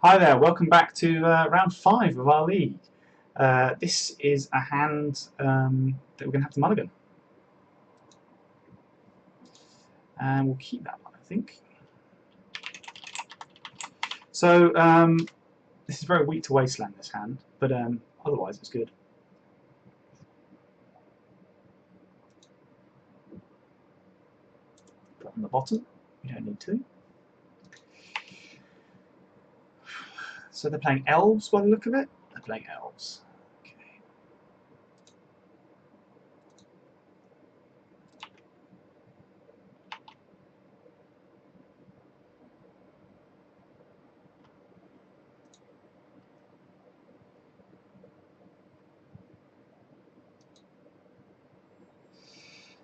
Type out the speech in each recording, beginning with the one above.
Hi there, welcome back to round 5 of our league. This is a hand that we're going to have to mulligan. And we'll keep that one, I think. So, this is very weak to wasteland, this hand, but otherwise it's good. Put on the bottom, you don't need to. So they're playing Elves by the look of it. They're playing Elves. Okay.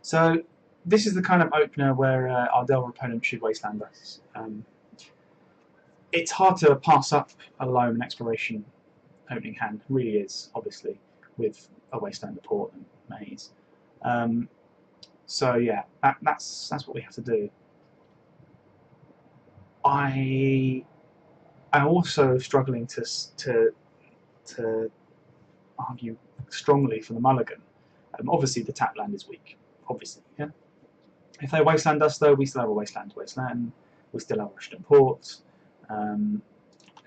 So this is the kind of opener where our Delver opponent should wasteland us. It's hard to pass up a loam and exploration opening hand, really is, obviously, with a wasteland, a port, and maze. So yeah, that's what we have to do. I'm also struggling to argue strongly for the mulligan. Obviously, the tap land is weak. Obviously, yeah. If they wasteland us, though, we still have a wasteland to wasteland. We still have Russian ports.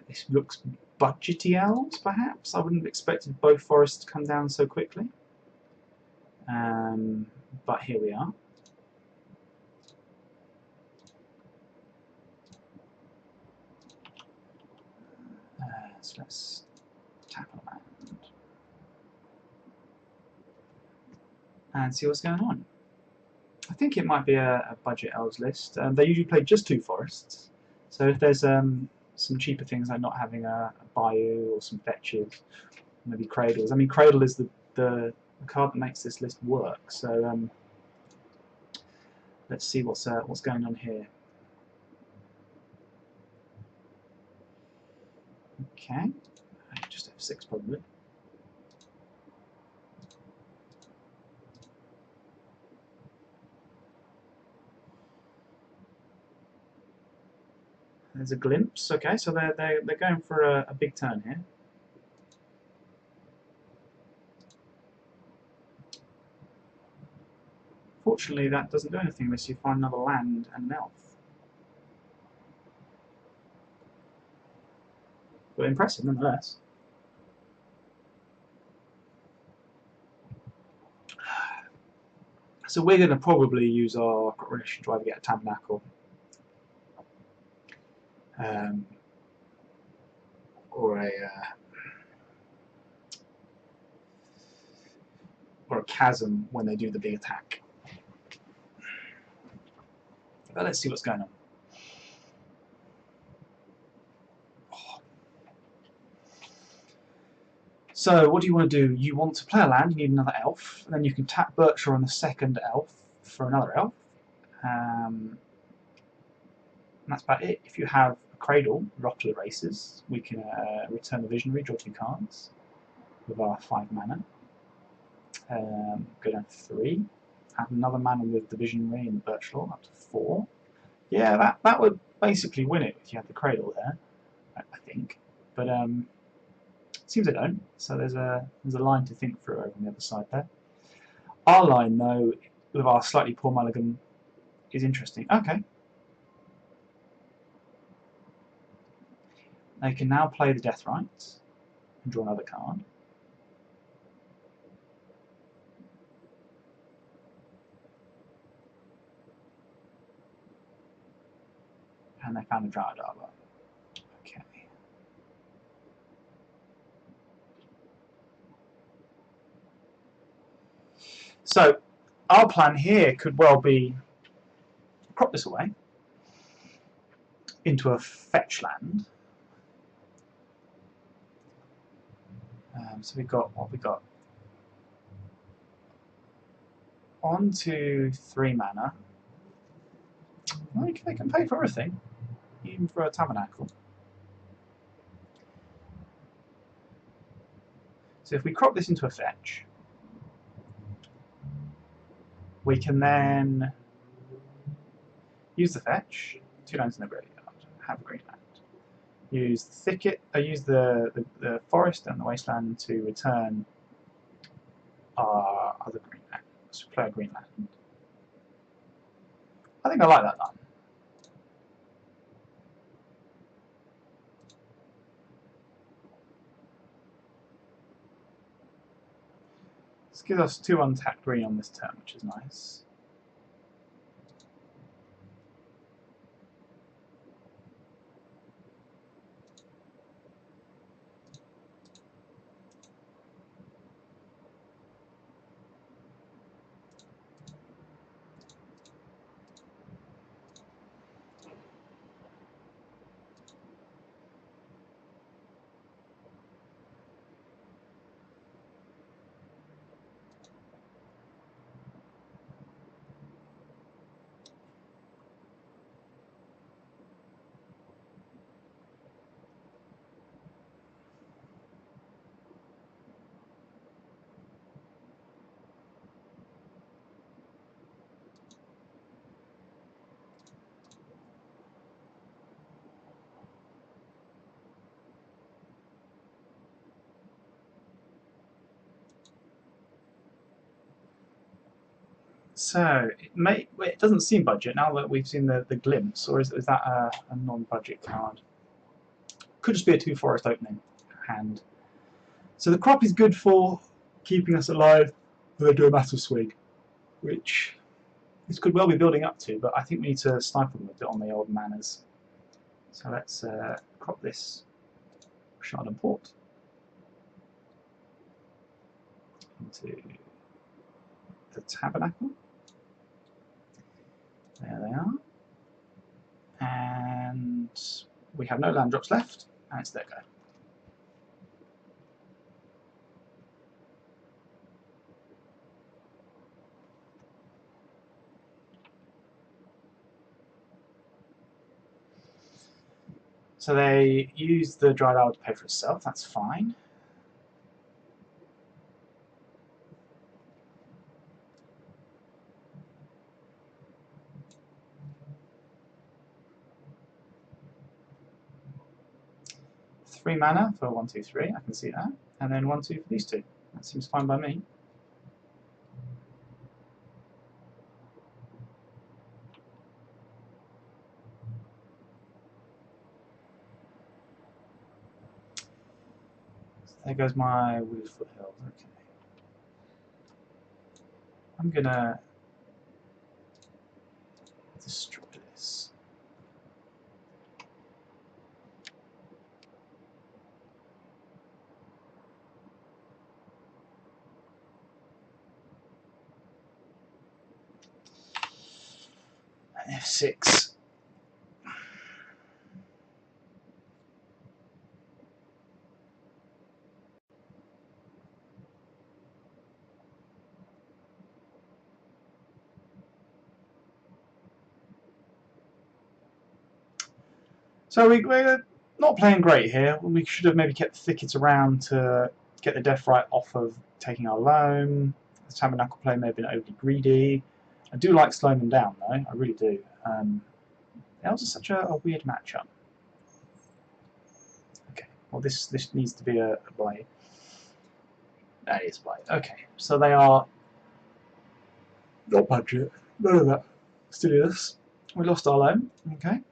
This looks budgety elves, perhaps. I wouldn't have expected both forests to come down so quickly. But here we are. So let's tap on land and see what's going on. I think it might be a budget elves list. They usually play just 2 forests, so if there's some cheaper things like not having a bayou or some fetches, maybe cradles. I mean, cradle is the card that makes this list work. So let's see what's going on here. Okay, just F6 probably. There's a glimpse. Okay, so they're going for a big turn here. Fortunately, that doesn't do anything unless you find another land and an elf. But impressive nonetheless. So we're going to probably use our coronation drive to get a tabernacle. Or a chasm when they do the big attack. But let's see what's going on. So what do you want to do? You want to play a land, you need another elf, and then you can tap Bircher on the second elf for another elf. And that's about it. If you have a Cradle, Rottle erases, we can return the Visionary, draw 2 cards with our 5 mana. Go down to 3. Have another mana with the Visionary and Birch Law, up to 4. Yeah, that would basically win it if you had the Cradle there, I think. But it seems I don't, so there's a line to think through over on the other side there. Our line, though, with our slightly poor mulligan, is interesting. Okay. They can now play the Death Rites and draw another card. And they found a Dryad Arbor. Okay. So our plan here could well be crop this away into a fetch land. So we've got what we got. 1, 2, 3 mana. Well, they can pay for everything, even for a tabernacle. So if we crop this into a fetch, we can then use the fetch, 2 lands in the graveyard, have a green land. use the thicket, use the forest and the wasteland to return our other green land. Let's play a green land. I think I like that done. This gives us 2 untapped green on this turn, which is nice. So it doesn't seem budget now that we've seen the glimpse, or is that a non-budget card? Could just be a 2 forest opening hand. So the crop is good for keeping us alive when they do a massive swing, which this could well be building up to, but I think we need to snipe them a bit on the old manners. So let's crop this shard and port into the tabernacle. There they are. And we have no land drops left, and it's their go. So they use the dried hour to pay for itself, that's fine. Three mana for 1, 2, 3, I can see that. And then 1, 2 for these two. That seems fine by me. So there goes my Wooded Foothills, okay. I'm gonna destroy this. F6. So we're not playing great here. We should have maybe kept the thickets around to get the death right off of taking our loam. The tabernacle play may have been overly greedy. I do like slowing them down though, I really do. Elves are such a weird matchup. Okay, well this needs to be a blade. That is blade. Okay, so they are not budget, none of that silliness. We lost our loam, okay.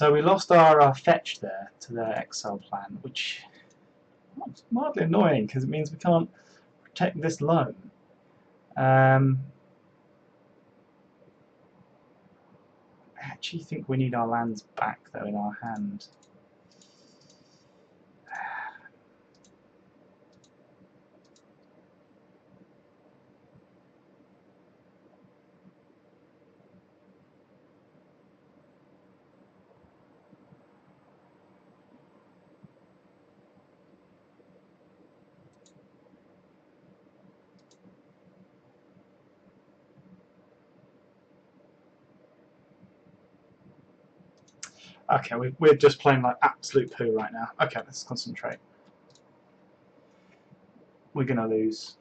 So we lost our fetch there to their exile plan, which is mildly annoying because it means we can't protect this loan. I actually think we need our lands back though in our hand. Okay, we're just playing like absolute poo right now. Okay, let's concentrate. We're gonna lose.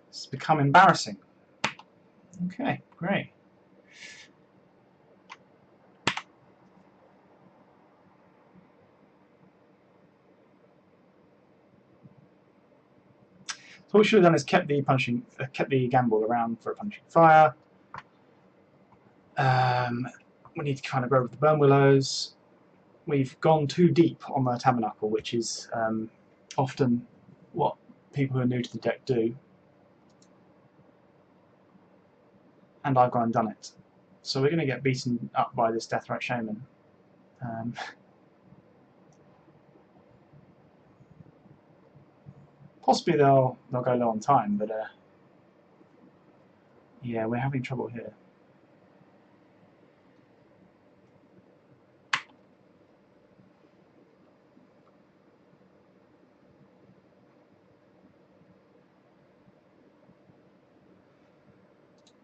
It's become embarrassing. Okay, great. So what we should have done is kept the gamble around for a punching fire. We need to kind of grow with the burn willows. We've gone too deep on the tabernacle, which is often what people who are new to the deck do. And I've gone and done it. So we're going to get beaten up by this Deathrite Shaman. Possibly they'll go low on time, but yeah, we're having trouble here.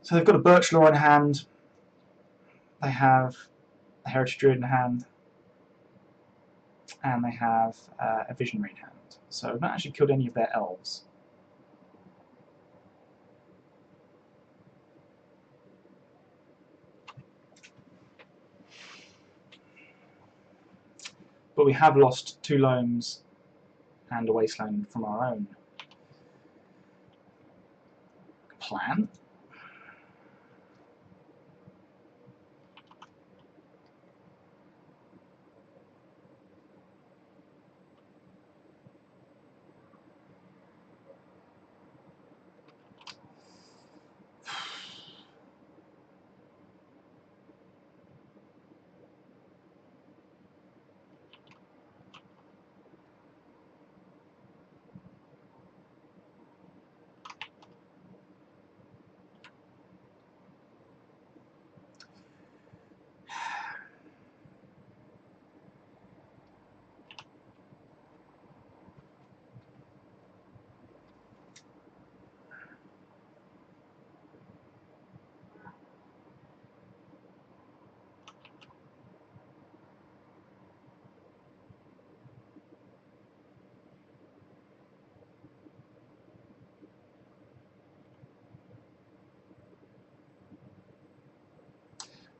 So they've got a Birch Law in hand. They have a Heritage Druid in hand. And they have a Visionary in hand. So we've not actually killed any of their elves. But we have lost 2 loams and a wasteland from our own plan.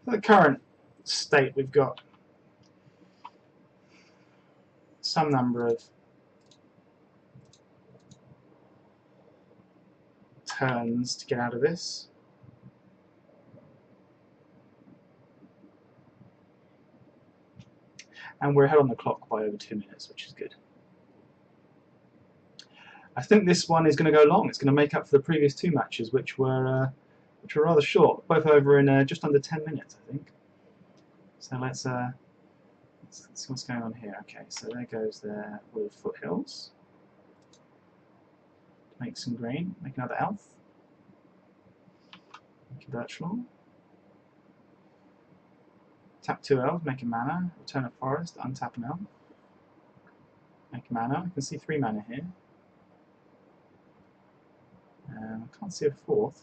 The current state, we've got some number of turns to get out of this. And we're ahead on the clock by over 2 minutes, which is good. I think this one is going to go long. It's going to make up for the previous 2 matches, which were rather short, both over in just under 10 minutes, I think. So let's see what's going on here. Okay, so there goes their Wood Foothills. Make some green. Make another elf. Make a Birch Law. Tap 2 elves, make a mana. Return a forest, untap an elf. Make a mana. I can see 3 mana here. I can't see a 4th.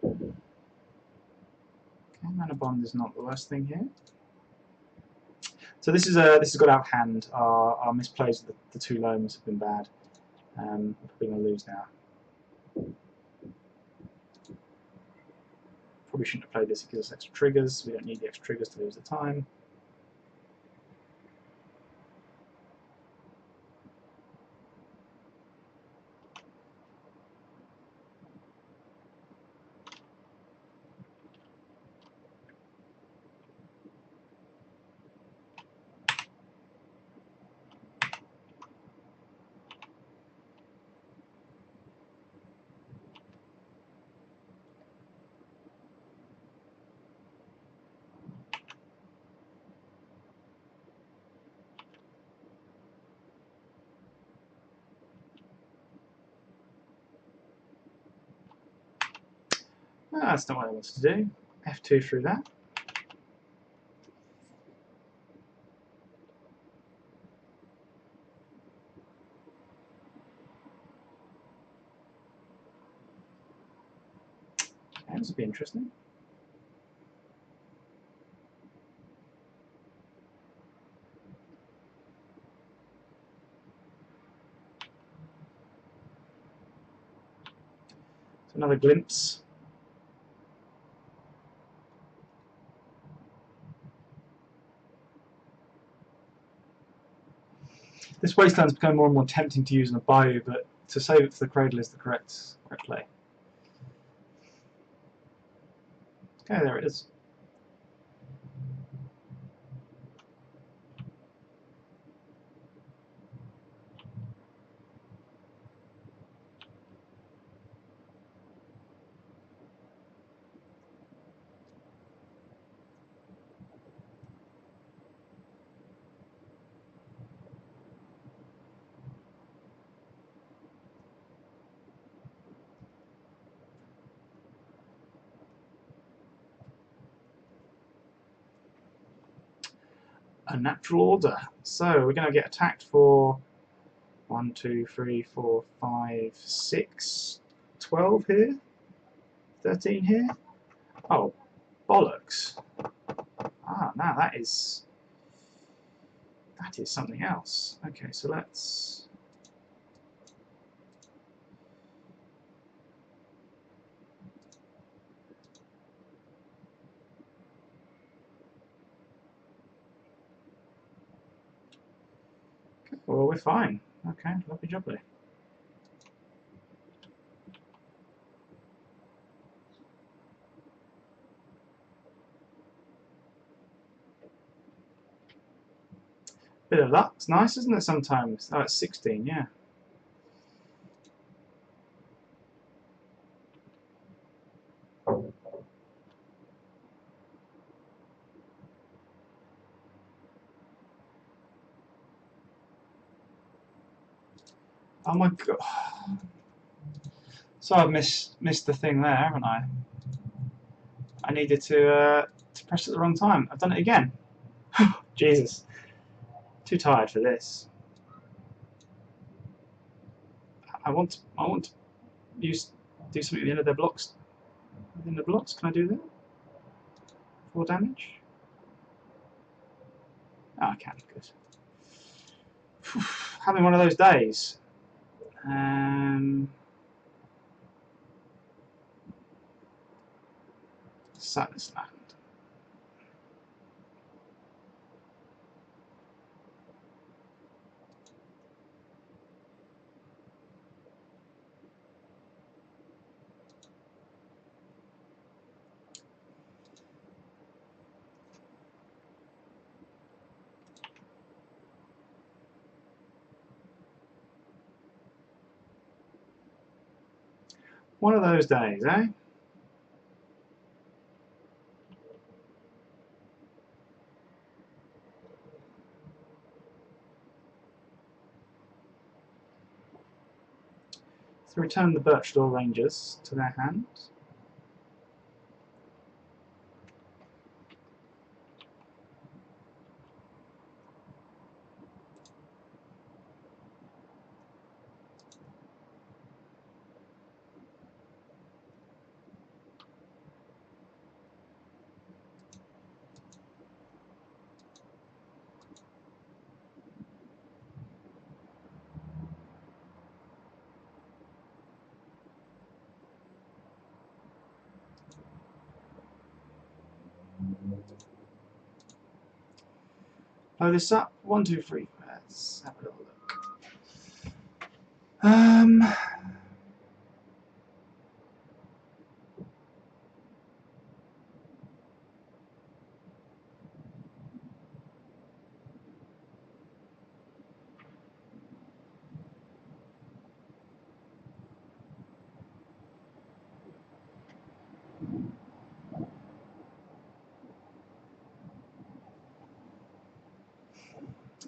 Okay, Mana Bond is not the worst thing here. So this has got out of hand. Our misplays of the two loams have been bad. We're probably going to lose now. Probably shouldn't have played this. It gives us extra triggers. We don't need the extra triggers to lose the time. That's not what I wanted to do. F2 through that. Okay, this will be interesting. So another glimpse. This wasteland's become more and more tempting to use in a bayou, but to save it for the cradle is the correct play. Okay, there it is. A natural order. So we're going to get attacked for 1, 2, 3, 4, 5, 6, 12 here, 13 here. Oh, bollocks! Now that is something else. Okay, so let's. Well, we're fine. Okay, lovely jubbly. Bit of luck. It's nice, isn't it, sometimes? Oh, it's 16, yeah. Oh my god. So I've missed the thing there, haven't I? I needed to press it at the wrong time. I've done it again. Jesus. Too tired for this. I want to do something at the end of their blocks. At the end of the blocks, can I do that? 4 damage? Oh, I can. Good. Having one of those days. Sadness Land. One of those days, eh? So return the Birchdale Rangers to their hand. Blow this up. 1, 2, 3. Let's have a little look.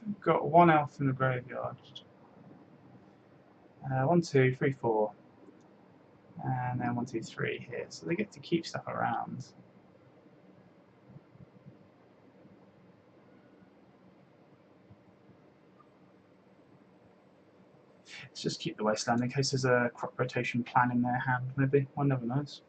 We've got 1 elf in the graveyard. 1, 2, 3, 4. And then 1, 2, 3 here. So they get to keep stuff around. Let's just keep the wasteland in case there's a crop rotation plan in their hand, maybe. One never knows.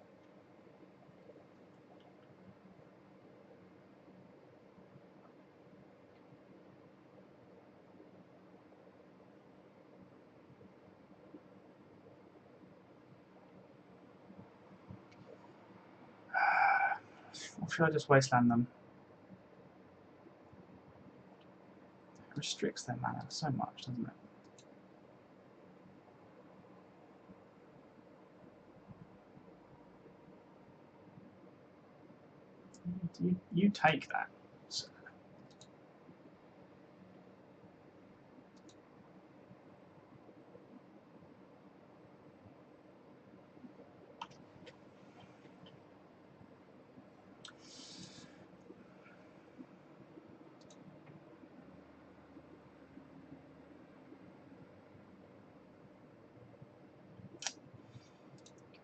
Or should I just wasteland them? It restricts their mana so much, doesn't it? You take that. So.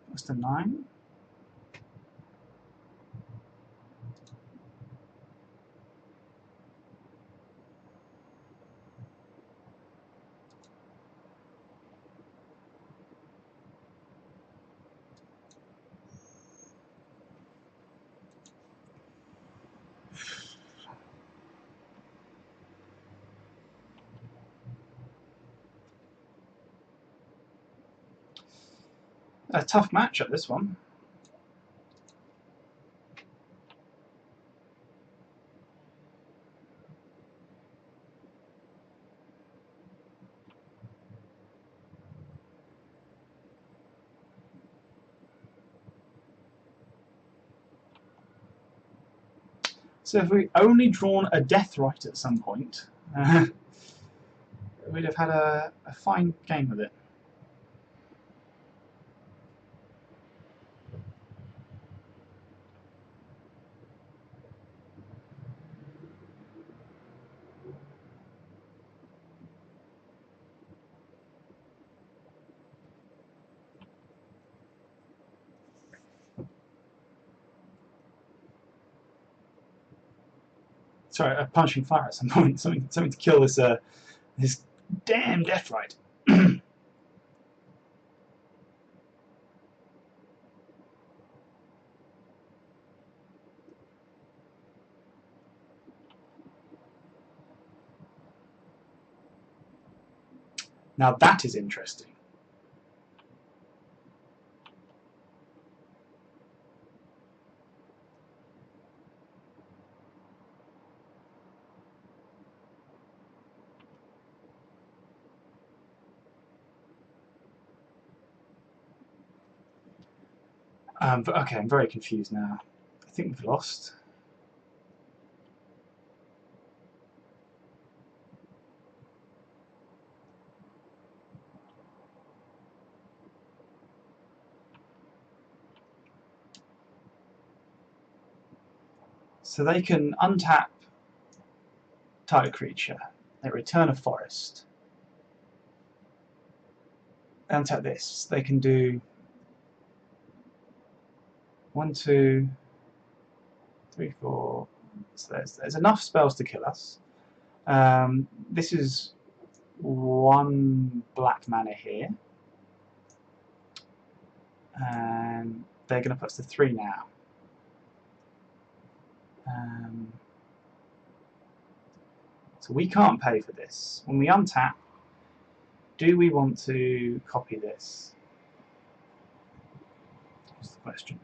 That's the 9. A tough matchup, this one. So if we'd only drawn a Death Right at some point, we'd have had a fine game with it. Sorry, a punching fire at some point. Something to kill this this damn Death Right. Now that is interesting. Okay, I'm very confused now. I think we've lost. So they can untap target creature. They return a forest. They untap this. They can do 1, 2, 3, 4. So there's enough spells to kill us. This is 1 black mana here. And they're going to put us to 3 now. So we can't pay for this. When we untap, do we want to copy this? That's the question.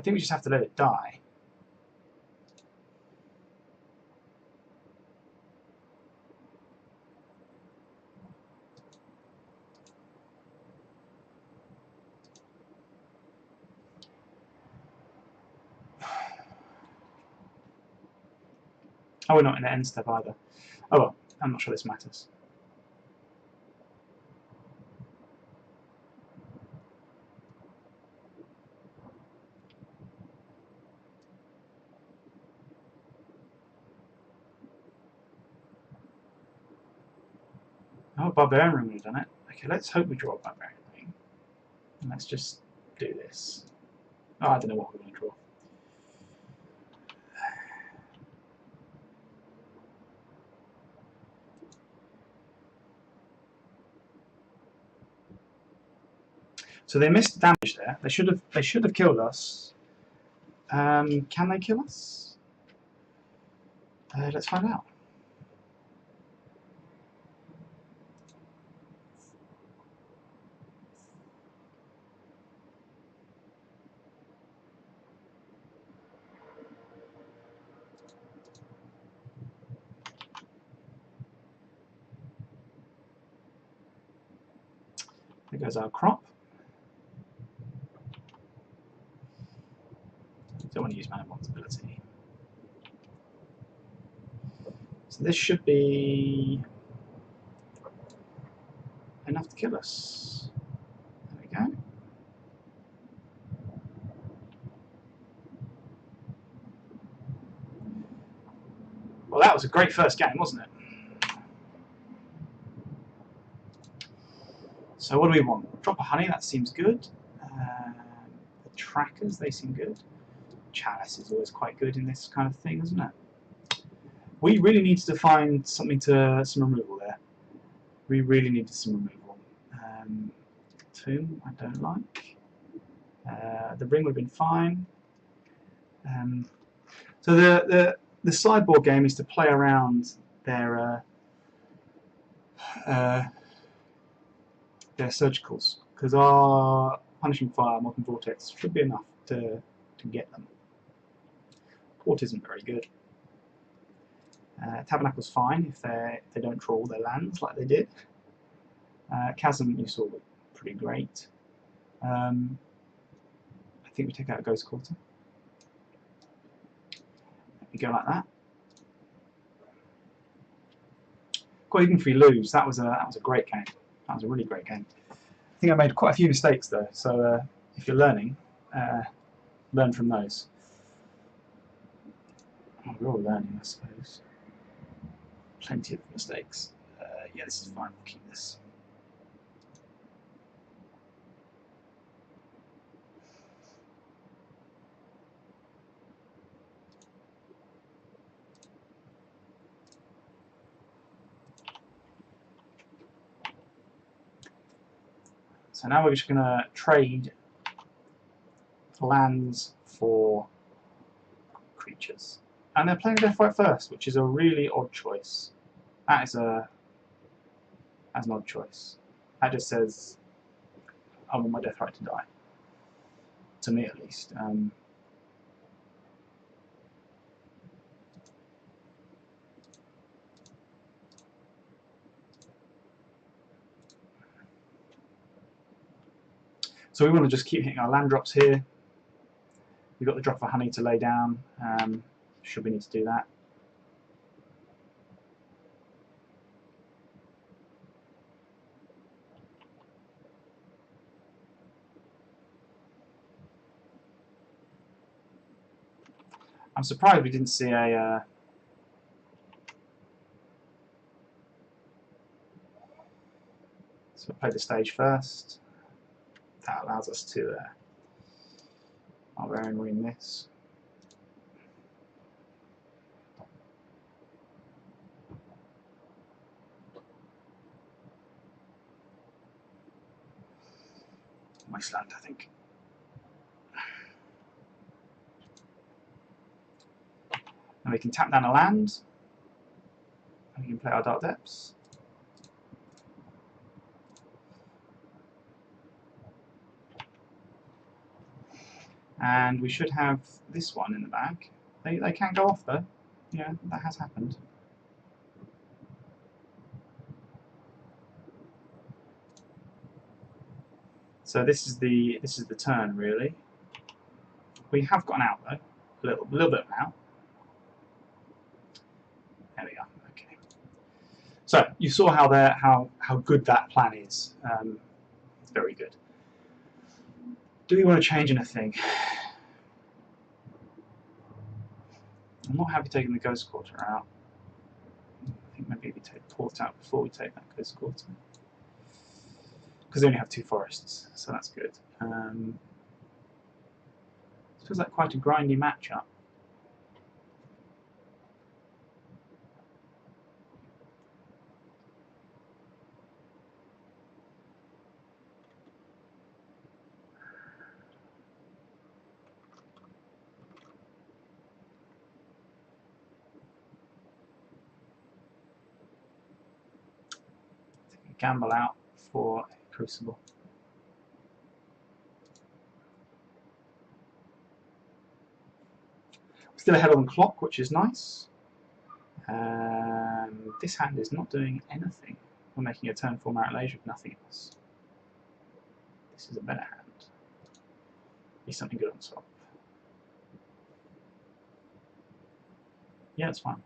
think we just have to let it die. Oh, we're not in the end step either. Oh well, I'm not sure this matters. Oh, Barbarian Ring would have done it. Okay, let's hope we draw a Barbarian Ring. And let's just do this. Oh, I don't know what we're going to draw. So they missed damage there. They should have killed us. Can they kill us? Let's find out. There goes our crop. Don't want to use Mana Bond's ability. So this should be enough to kill us. There we go. Well, that was a great first game, wasn't it? So what do we want? Drop of honey, that seems good. The trackers, they seem good. Chalice is always quite good in this kind of thing, isn't it? We really needed to find something to some removal there. We really needed some removal. Tomb, I don't like. The ring would have been fine. So the sideboard game is to play around their surgicals, because our Punishing Fire, Modern Vortex should be enough to get them. Port isn't very good. Tabernacle's fine if they don't draw all their lands like they did. Chasm, you saw, pretty great. I think we take out a Ghost Quarter. We go like that. Well, even if we lose, that was a great game. That was a really great game. I think I made quite a few mistakes though, so if you're learning, learn from those. Oh, we're all learning, I suppose. Plenty of mistakes. Yeah, this is fine. We'll keep this. So now we're just going to trade lands for creatures. And they're playing Deathright first, which is a really odd choice. That's an odd choice. That just says, I want my Deathright to die. To me, at least. So we want to just keep hitting our land drops here. We've got the drop of honey to lay down, should we need to do that. I'm surprised we didn't see a so we'll play the stage first. That allows us to Barbarian Ring this. Wasteland, I think. And we can tap down a land. And we can play our Dark Depths. And we should have this one in the back. They can go off though. Yeah, that has happened. So this is the turn really. We have got an out though, a little bit of an out. There we are. Okay. So you saw how good that plan is. It's very good. Do we want to change anything? I'm not happy taking the Ghost Quarter out. I think maybe we take Port out before we take that Ghost Quarter. Because they only have 2 forests, so that's good. It feels like quite a grindy matchup. Gamble out for a Crucible. Still ahead on the clock, which is nice. This hand is not doing anything. We're making a turn 4 Merit Leisure with nothing else. This is a better hand. Be something good on top. Yeah, it's fine.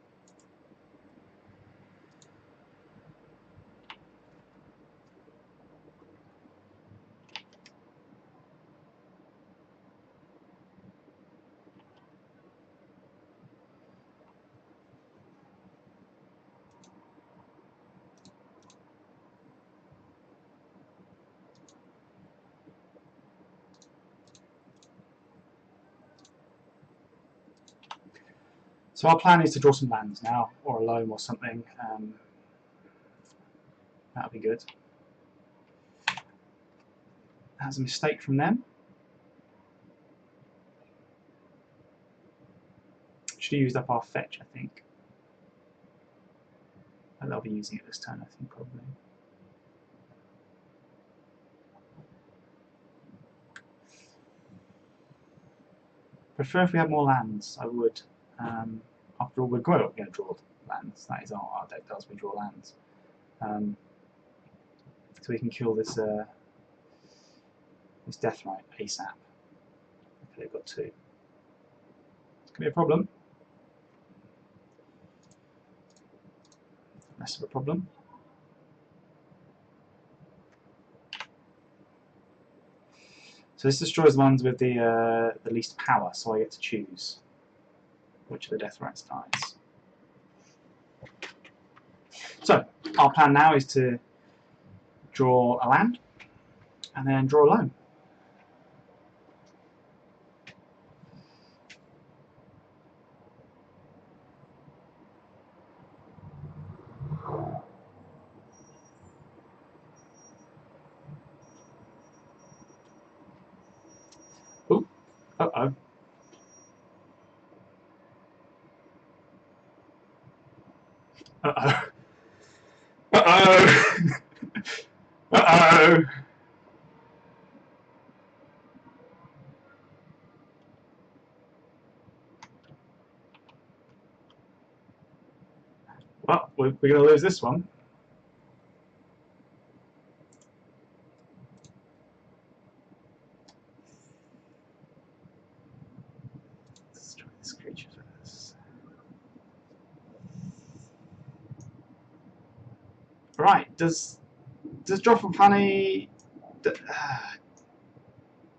So our plan is to draw some lands now, or a loam or something. That'll be good. That's a mistake from them. Should have used up our fetch, I think. And they'll be using it this turn, I think, probably. Prefer if we had more lands, I would. After all, we're going to draw lands. That is our deck does, we draw lands. So we can kill this this Deathrite ASAP. Okay, they've got 2. It's going to be a problem. Less of a problem. So this destroys the ones with the least power, so I get to choose which of the Deathrites dies. So our plan now is to draw a land and then draw a loam. Ooh, uh-oh. Uh-oh. Uh-oh. Uh-oh. Well, we're going to lose this one. Let's try this creature first. Right, does Drop of Honey...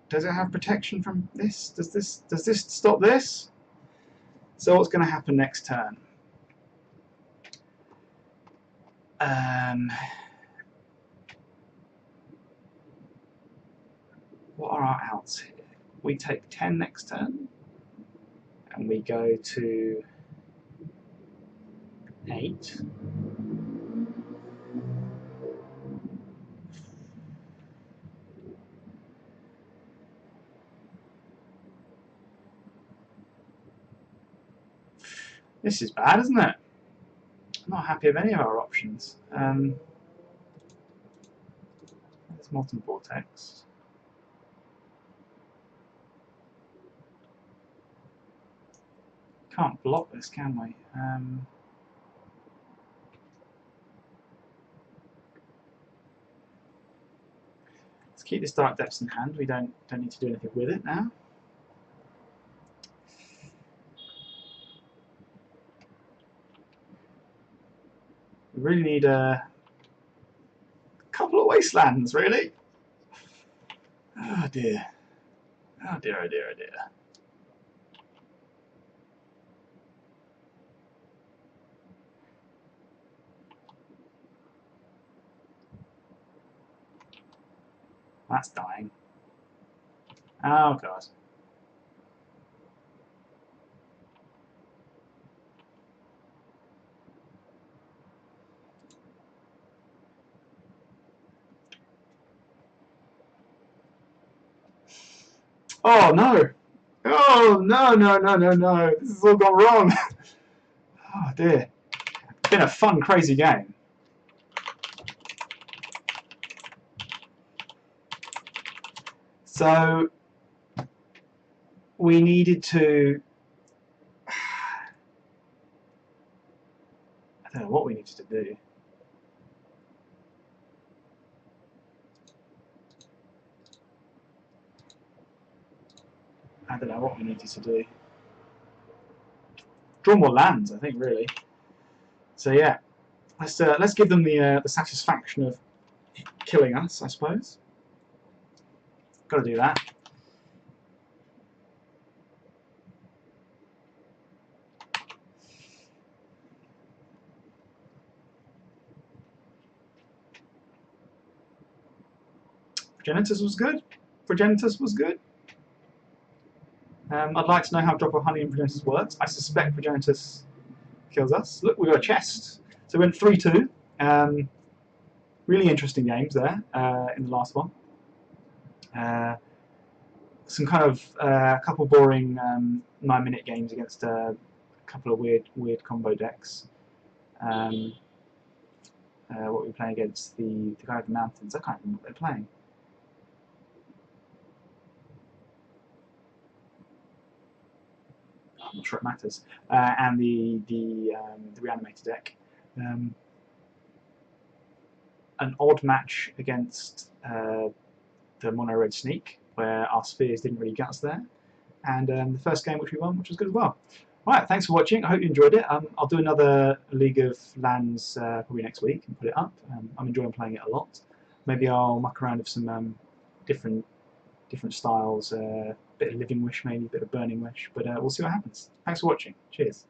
does it have protection from this? Does this stop this? So what's going to happen next turn? What are our outs here? We take 10 next turn, and we go to 8. This is bad, isn't it? I'm not happy with any of our options. There's Molten Vortex. can't block this, can we? Let's keep this Dark Depths in hand. We don't need to do anything with it now. We really need a couple of wastelands, really. Oh dear. Oh dear, oh dear, oh dear. That's dying. Oh god. Oh no! Oh no, no, no, no, no! This has all gone wrong! Oh dear. It's been a fun, crazy game. So, we needed to... I don't know what we needed to do. I don't know what we needed to do. Draw more lands, I think, really. So yeah, let's give them the satisfaction of killing us, I suppose. Got to do that. Progenitus was good. Progenitus was good. I'd like to know how Drop of Honey in Progenitus works. I suspect Progenitus kills us. Look, we got a chest. So we went 3-2. Really interesting games there in the last one. Some kind of couple boring 9-minute games against a couple of weird combo decks. What were we playing against? The guy of the mountains. I can't remember what they're playing. I'm not sure it matters. And the reanimator deck. An odd match against the mono red sneak, where our spheres didn't really get us there, and the first game which we won, which was good as well. Right, thanks for watching. I hope you enjoyed it. I'll do another League of Lands probably next week and put it up. I'm enjoying playing it a lot. Maybe I'll muck around with some different styles, a bit of Living Wish maybe, a bit of Burning Wish, but we'll see what happens. Thanks for watching. Cheers.